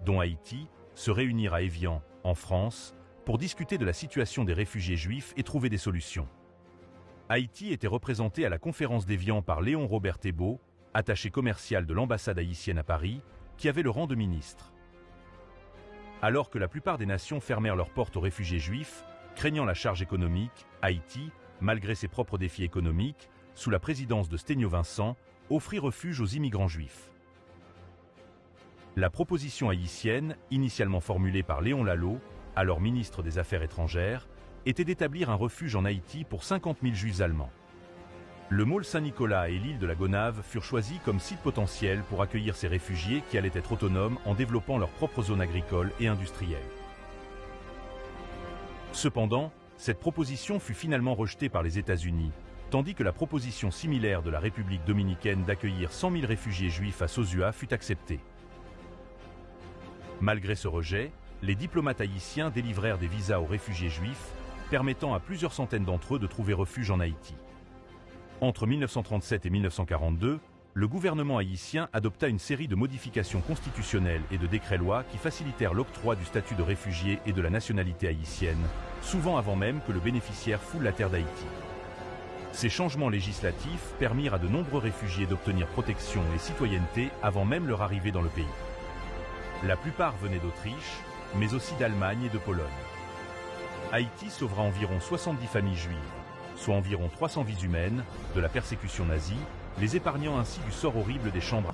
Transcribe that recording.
dont Haïti, se réunirent à Évian, en France, pour discuter de la situation des réfugiés juifs et trouver des solutions. Haïti était représenté à la conférence d'Évian par Léon Robert Thébault, attaché commercial de l'ambassade haïtienne à Paris, qui avait le rang de ministre. Alors que la plupart des nations fermèrent leurs portes aux réfugiés juifs, craignant la charge économique, Haïti, malgré ses propres défis économiques, sous la présidence de Sténio Vincent, offrit refuge aux immigrants juifs. La proposition haïtienne, initialement formulée par Léon Lalot, alors ministre des Affaires étrangères, était d'établir un refuge en Haïti pour 50 000 juifs allemands. Le môle Saint-Nicolas et l'île de la Gonâve furent choisis comme sites potentiels pour accueillir ces réfugiés qui allaient être autonomes en développant leurs propres zones agricoles et industrielles. Cependant, cette proposition fut finalement rejetée par les États-Unis, tandis que la proposition similaire de la République dominicaine d'accueillir 100 000 réfugiés juifs à Sosua fut acceptée. Malgré ce rejet, les diplomates haïtiens délivrèrent des visas aux réfugiés juifs, permettant à plusieurs centaines d'entre eux de trouver refuge en Haïti. Entre 1937 et 1942, le gouvernement haïtien adopta une série de modifications constitutionnelles et de décrets-lois qui facilitèrent l'octroi du statut de réfugié et de la nationalité haïtienne, souvent avant même que le bénéficiaire foule la terre d'Haïti. Ces changements législatifs permirent à de nombreux réfugiés d'obtenir protection et citoyenneté avant même leur arrivée dans le pays. La plupart venaient d'Autriche, mais aussi d'Allemagne et de Pologne. Haïti sauvera environ 70 familles juives, soit environ 300 vies humaines, de la persécution nazie, les épargnant ainsi du sort horrible des chambres.